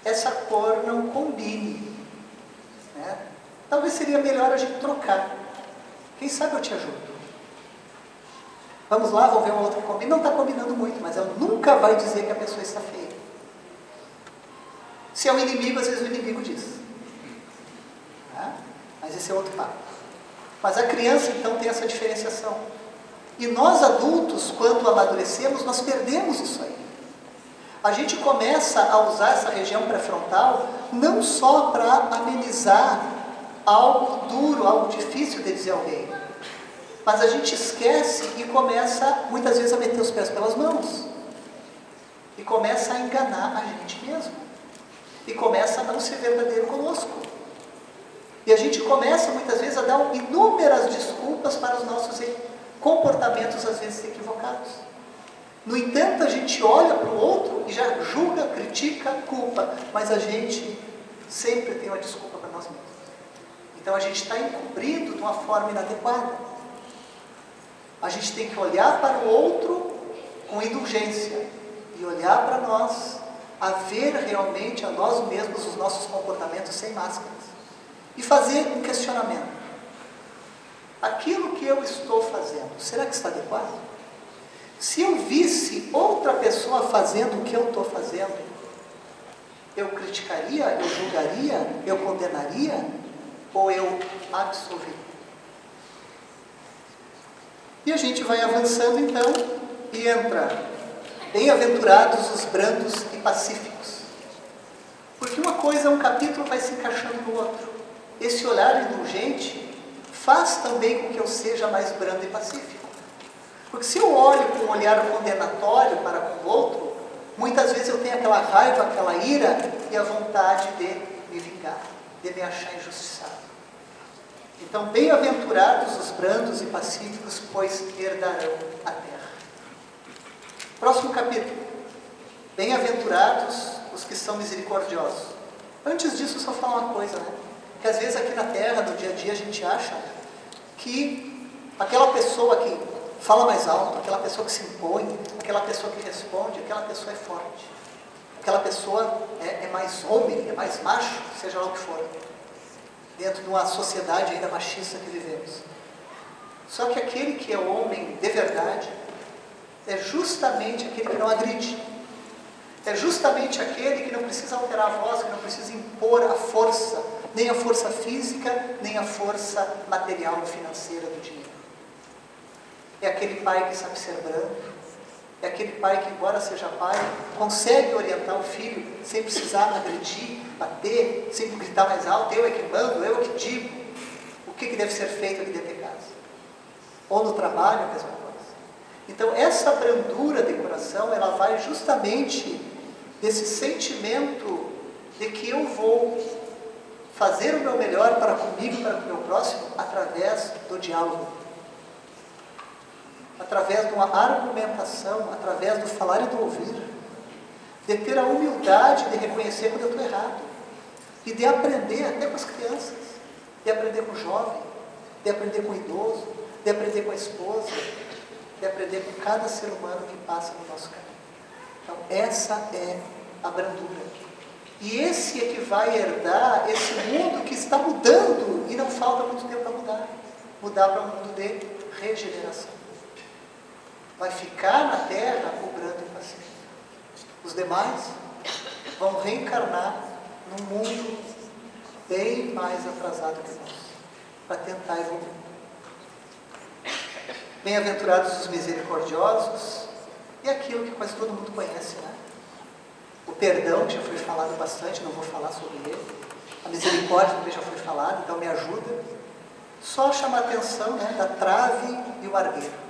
essa cor não combine, né? Talvez seria melhor a gente trocar. Quem sabe eu te ajudo. Vamos lá, vamos ver uma outra que combina. Não está combinando muito, mas ela nunca vai dizer que a pessoa está feia. Se é um inimigo, às vezes o inimigo diz. Né? Mas esse é outro papo. Mas a criança, então, tem essa diferenciação. E nós, adultos, quando amadurecemos, nós perdemos isso aí. A gente começa a usar essa região pré-frontal não só para amenizar algo duro, algo difícil de dizer a alguém, mas a gente esquece e começa, muitas vezes, a meter os pés pelas mãos. E começa a enganar a gente mesmo. E começa a não ser verdadeiro conosco. E a gente começa, muitas vezes, a dar inúmeras desculpas para os nossos comportamentos, às vezes, equivocados. No entanto, a gente olha para o outro e já julga, critica, culpa. Mas a gente sempre tem uma desculpa para nós mesmos. Então, a gente está encobrindo de uma forma inadequada. A gente tem que olhar para o outro com indulgência e olhar para nós, a ver realmente a nós mesmos os nossos comportamentos sem máscaras e fazer um questionamento. Aquilo que eu estou fazendo, será que está adequado? Se eu visse outra pessoa fazendo o que eu estou fazendo, eu criticaria, eu julgaria, eu condenaria ou eu absolveria? E a gente vai avançando então e entra: bem-aventurados os brandos e pacíficos. Porque uma coisa, um capítulo vai se encaixando no outro. Esse olhar indulgente faz também com que eu seja mais brando e pacífico. Porque se eu olho com um olhar condenatório para com o outro, muitas vezes eu tenho aquela raiva, aquela ira e a vontade de me vingar, de me achar injustiçado. Então, bem-aventurados os brandos e pacíficos, pois herdarão a terra. Próximo capítulo. Bem-aventurados os que são misericordiosos. Antes disso, só falar uma coisa, né? Que às vezes aqui na terra, no dia a dia, a gente acha que aquela pessoa que fala mais alto, aquela pessoa que se impõe, aquela pessoa que responde, aquela pessoa é forte. Aquela pessoa é mais homem, é mais macho, seja lá o que for. Dentro de uma sociedade ainda machista que vivemos. Só que aquele que é homem de verdade é justamente aquele que não agride. É justamente aquele que não precisa alterar a voz, que não precisa impor a força, nem a força física, nem a força material ou financeira do dinheiro. É aquele pai que sabe ser brando. É aquele pai que, embora seja pai, consegue orientar o filho sem precisar agredir, bater, sem gritar mais alto: eu é que mando, eu é que digo o que deve ser feito aqui dentro de casa. Ou no trabalho, a mesma coisa. Então, essa brandura de coração, ela vai justamente desse sentimento de que eu vou fazer o meu melhor para comigo e para o meu próximo através do diálogo. Através de uma argumentação, através do falar e do ouvir, de ter a humildade de reconhecer quando eu estou errado, e de aprender até com as crianças, de aprender com o jovem, de aprender com o idoso, de aprender com a esposa, de aprender com cada ser humano que passa no nosso caminho. Então, essa é a brandura. E esse é que vai herdar esse mundo que está mudando, e não falta muito tempo para mudar. Mudar para um mundo de regeneração. Vai ficar na terra o brando e pacífico. Os demais vão reencarnar num mundo bem mais atrasado que nós, para tentar evoluir. Bem-aventurados os misericordiosos, e aquilo que quase todo mundo conhece, né? O perdão, que já foi falado bastante, não vou falar sobre ele. A misericórdia também já foi falado, então me ajuda. Só chamar a atenção, né, da trave e o argueiro.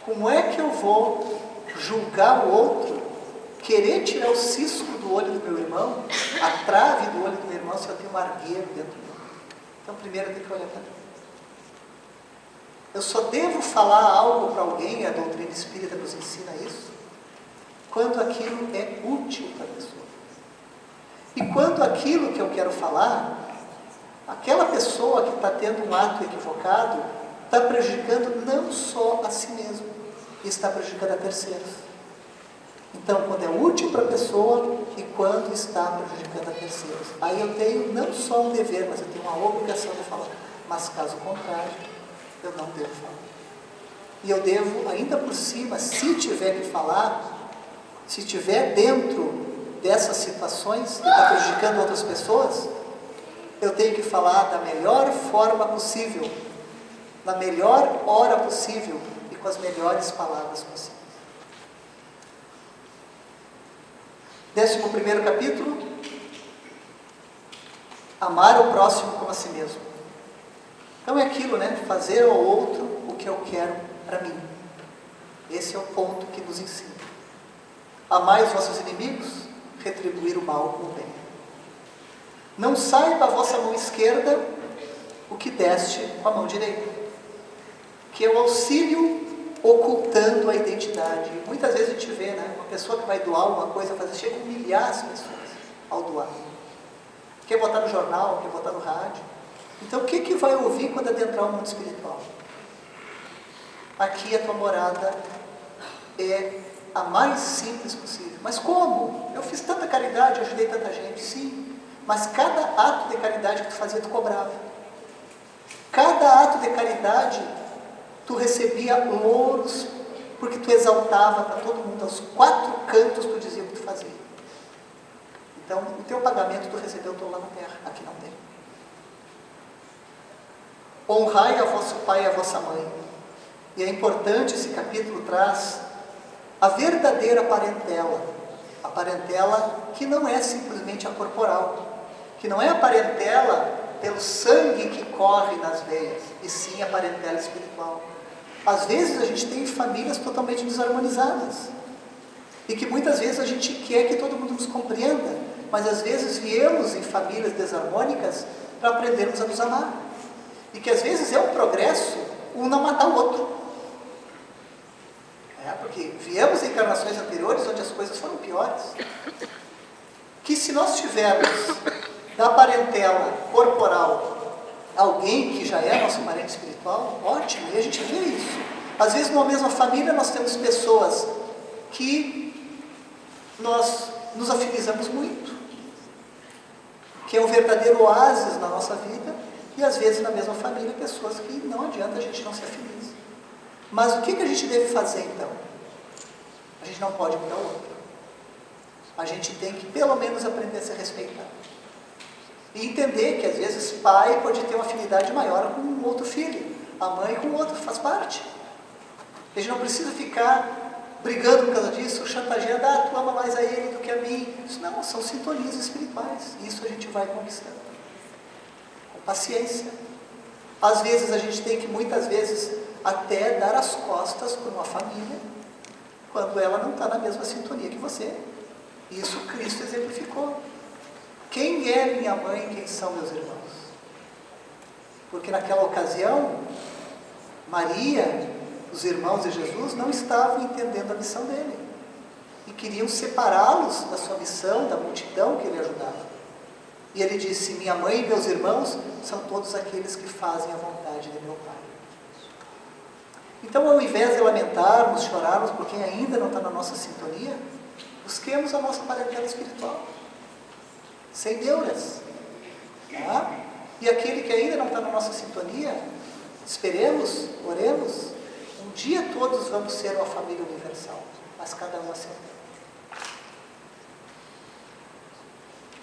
Como é que eu vou julgar o outro, querer tirar o cisco do olho do meu irmão, a trave do olho do meu irmão, se eu tenho um argueiro dentro de mim? Então, primeiro eu tenho que olhar para mim. Eu só devo falar algo para alguém, a doutrina espírita nos ensina isso, quando aquilo é útil para a pessoa. E quando aquilo que eu quero falar, aquela pessoa que está tendo um ato equivocado, está prejudicando não só a si mesmo, está prejudicando a terceiros. Então, quando é útil para a pessoa e quando está prejudicando a terceiros. Aí eu tenho não só um dever, mas eu tenho uma obrigação de falar. Mas caso contrário, eu não devo falar. E eu devo, ainda por cima, se tiver que falar, se estiver dentro dessas situações que está prejudicando outras pessoas, eu tenho que falar da melhor forma possível, na melhor hora possível e com as melhores palavras possíveis. 11º capítulo: amar o próximo como a si mesmo. Então é aquilo, né? Fazer ao outro o que eu quero para mim. Esse é o ponto que nos ensina. Amai os vossos inimigos, retribuir o mal com o bem. Não saiba a vossa mão esquerda o que deste com a mão direita, que é o auxílio ocultando a identidade. Muitas vezes a gente vê, né, uma pessoa que vai doar alguma coisa, chega a humilhar as pessoas ao doar. Quer botar no jornal, quer botar no rádio. Então o que vai ouvir quando adentrar o mundo espiritual? Aqui é a tua morada é a mais simples possível. Mas como? Eu fiz tanta caridade, eu ajudei tanta gente. Sim, mas cada ato de caridade que tu fazia, tu cobrava. Cada ato de caridade, tu recebia louros, porque tu exaltava para todo mundo, aos 4 cantos tu dizia o que tu fazia. Então, o teu pagamento tu recebeu todo lá na terra, aqui não tem. Honrai a vosso pai e a vossa mãe. E é importante, esse capítulo traz a verdadeira parentela. A parentela que não é simplesmente a corporal, que não é a parentela pelo sangue que corre nas veias, e sim a parentela espiritual. Às vezes a gente tem famílias totalmente desarmonizadas, e que muitas vezes a gente quer que todo mundo nos compreenda, mas às vezes viemos em famílias desarmônicas para aprendermos a nos amar. E que às vezes é um progresso um não matar o outro. Porque viemos em encarnações anteriores onde as coisas foram piores. Que se nós tivermos da parentela corporal alguém que já é nosso parente espiritual, ótimo, e a gente vê isso. Às vezes numa mesma família nós temos pessoas que nós nos afinizamos muito, que é um verdadeiro oásis na nossa vida, e às vezes na mesma família pessoas que não adianta a gente não se afinizar. Mas o que a gente deve fazer então? A gente não pode mudar o outro. A gente tem que pelo menos aprender a se respeitar. E entender que às vezes pai pode ter uma afinidade maior com um outro filho, a mãe com o outro, faz parte. A gente não precisa ficar brigando por causa disso, chantageando, tu ama mais a ele do que a mim. Isso não, são sintonias espirituais. Isso a gente vai conquistando. Com paciência. Às vezes a gente tem que, muitas vezes, até dar as costas por uma família, quando ela não está na mesma sintonia que você. Isso Cristo exemplificou. Quem é minha mãe e quem são meus irmãos? Porque naquela ocasião, Maria, os irmãos de Jesus, não estavam entendendo a missão dele. E queriam separá-los da sua missão, da multidão que ele ajudava. E ele disse, minha mãe e meus irmãos são todos aqueles que fazem a vontade de meu Pai. Então, ao invés de lamentarmos, chorarmos por quem ainda não está na nossa sintonia, busquemos a nossa parentela espiritual. Sem neuras. Tá? E aquele que ainda não está na nossa sintonia, esperemos, oremos, um dia todos vamos ser uma família universal, mas cada um a seu tempo.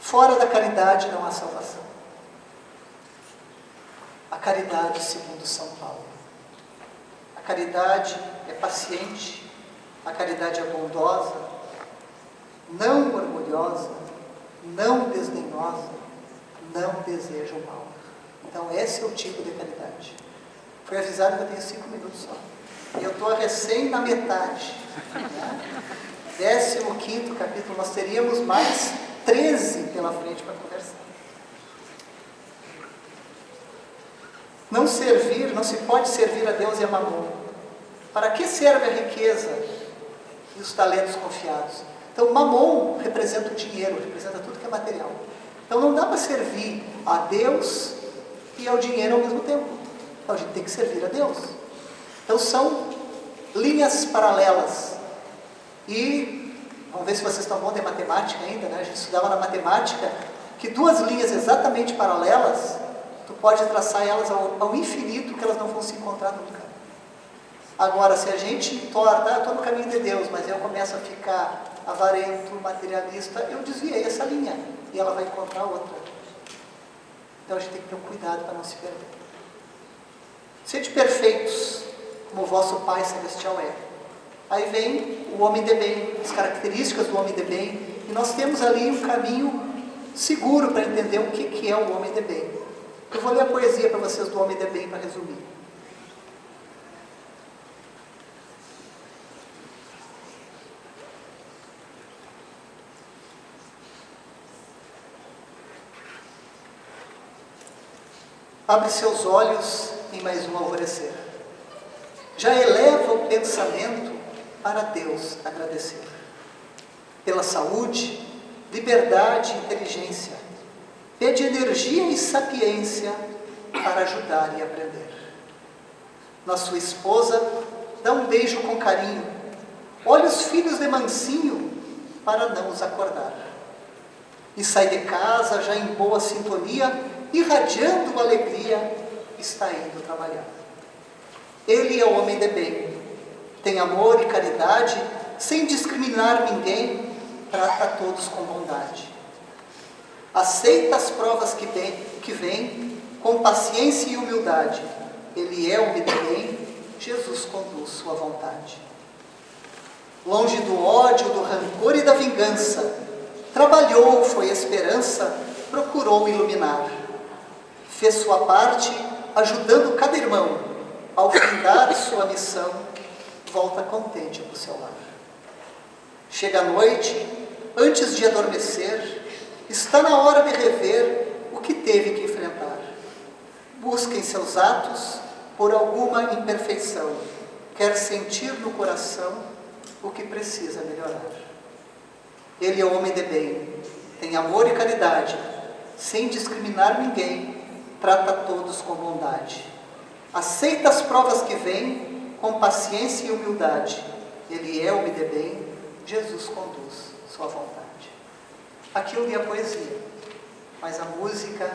Fora da caridade não há salvação. A caridade segundo São Paulo. A caridade é paciente, a caridade é bondosa, não orgulhosa, não desdenhosa, não deseja o mal. Então esse é o tipo de caridade. Fui avisado que eu tenho 5 minutos só. E eu estou recém na metade. Né? 15º capítulo, nós teríamos mais 13 pela frente para conversar. Não servir, não se pode servir a Deus e a Mamon. Para que serve a riqueza e os talentos confiados? Então, Mamon representa o dinheiro, representa tudo que é material. Então, não dá para servir a Deus e ao dinheiro ao mesmo tempo. Então, a gente tem que servir a Deus. Então, são linhas paralelas. E, vamos ver se vocês estão bons de matemática ainda, né? A gente estudava na matemática que 2 linhas exatamente paralelas, tu pode traçar elas ao infinito, que elas não vão se encontrar nunca. Agora, se a gente torna, eu estou no caminho de Deus, mas eu começo a ficar avarento, materialista, eu desviei essa linha e ela vai encontrar outra. Então a gente tem que ter um cuidado para não se perder. Sede perfeitos, como o vosso Pai Celestial é. Aí vem o homem de bem, as características do homem de bem, e nós temos ali um caminho seguro para entender o que é o homem de bem. Eu vou ler a poesia para vocês do homem de bem para resumir. Abre seus olhos em mais um alvorecer. Já eleva o pensamento para Deus agradecer. Pela saúde, liberdade e inteligência. Pede energia e sapiência para ajudar e aprender. Na sua esposa, dá um beijo com carinho. olha os filhos de mansinho para não os acordar. E sai de casa já em boa sintonia, irradiando alegria, está indo trabalhar. Ele é o homem de bem, tem amor e caridade, sem discriminar ninguém, trata todos com bondade. Aceita as provas que vêm, com paciência e humildade. Ele é homem de bem, Jesus conduz sua vontade. Longe do ódio, do rancor e da vingança, trabalhou, foi esperança, procurou iluminar. Fez sua parte, ajudando cada irmão. Ao findar sua missão, volta contente para o seu lar. Chega a noite, antes de adormecer, está na hora de rever o que teve que enfrentar. Busca em seus atos por alguma imperfeição. Quer sentir no coração o que precisa melhorar. Ele é homem de bem, tem amor e caridade, sem discriminar ninguém, trata todos com bondade. Aceita as provas que vêm, com paciência e humildade. Ele é homem de bem, Jesus conduz sua vontade. Aqui eu li a poesia, mas a música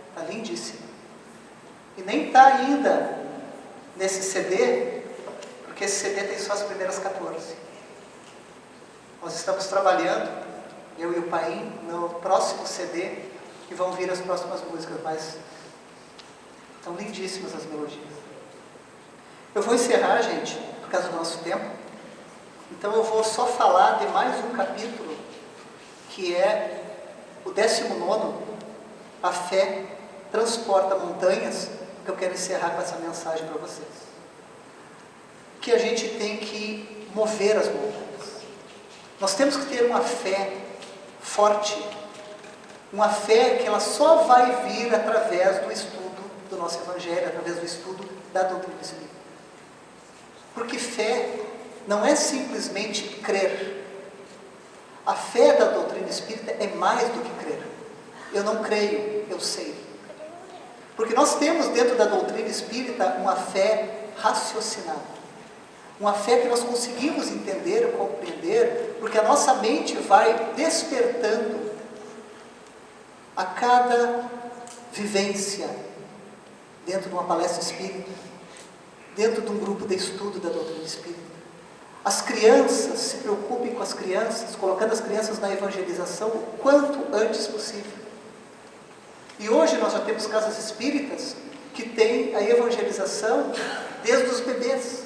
está lindíssima. E nem está ainda nesse CD, porque esse CD tem só as primeiras 14. Nós estamos trabalhando, eu e o Paim, no próximo CD, e vão vir as próximas músicas, mas estão lindíssimas as melodias. Eu vou encerrar, gente, por causa do nosso tempo. Então eu vou só falar de mais um capítulo, que é o 19º, A Fé Transporta Montanhas, que eu quero encerrar com essa mensagem para vocês. Que a gente tem que mover as montanhas. Nós temos que ter uma fé forte, uma fé que ela só vai vir através do estudo do nosso Evangelho, através do estudo da doutrina espírita. Porque fé não é simplesmente crer. A fé da doutrina espírita é mais do que crer. Eu não creio, eu sei. Porque nós temos dentro da doutrina espírita uma fé raciocinada. Uma fé que nós conseguimos entender, compreender, porque a nossa mente vai despertando a cada vivência dentro de uma palestra espírita, dentro de um grupo de estudo da doutrina espírita. As crianças, se preocupem com as crianças, colocando as crianças na evangelização o quanto antes possível. E hoje nós já temos casas espíritas que têm a evangelização desde os bebês.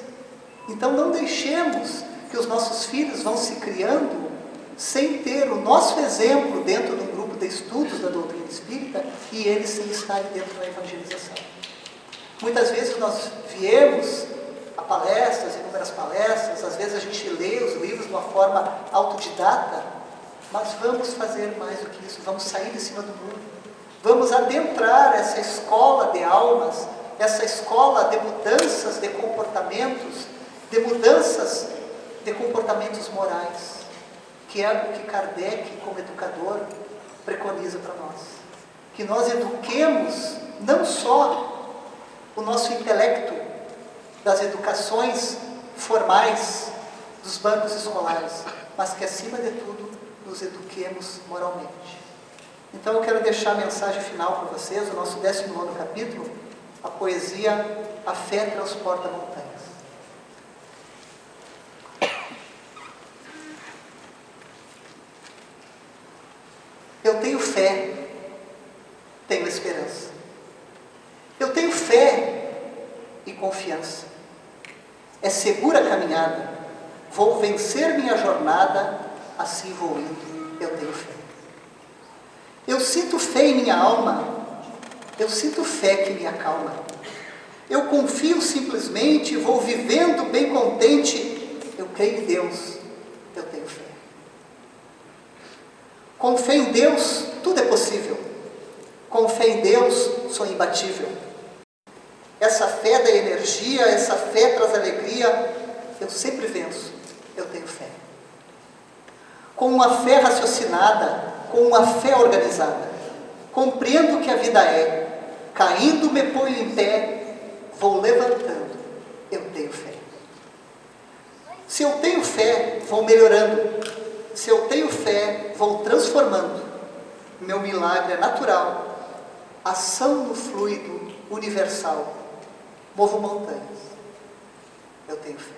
Então não deixemos que os nossos filhos vão se criando sem ter o nosso exemplo dentro de um grupo de estudos da doutrina espírita e eles sem estarem dentro da evangelização. Muitas vezes nós viemos a palestras, inúmeras palestras, às vezes a gente lê os livros de uma forma autodidata, mas vamos fazer mais do que isso, vamos sair de cima do muro, vamos adentrar essa escola de almas, essa escola de mudanças de comportamentos, de mudanças de comportamentos morais, que é o que Kardec, como educador, preconiza para nós. Que nós eduquemos não só o nosso intelecto das educações formais dos bancos escolares, mas que, acima de tudo, nos eduquemos moralmente. Então eu quero deixar a mensagem final para vocês, o nosso 19º capítulo, a poesia A Fé Transporta Montanhas. Eu tenho fé, tenho esperança. Eu tenho fé e confiança. É segura a caminhada, vou vencer minha jornada, assim vou indo, eu tenho fé. Eu sinto fé em minha alma, eu sinto fé que me acalma. Eu confio simplesmente, vou vivendo bem contente, eu creio em Deus, eu tenho fé. Com fé em Deus, tudo é possível. Com fé em Deus, sou imbatível. Essa fé da energia, essa fé traz alegria, eu sempre venço, eu tenho fé. Com uma fé raciocinada, com uma fé organizada, compreendo o que a vida é, caindo me ponho em pé, vou levantando, eu tenho fé. Se eu tenho fé, vou melhorando. Se eu tenho fé, vou transformando. Meu milagre é natural. Ação no fluido universal. Movo montanhas. Eu tenho fé.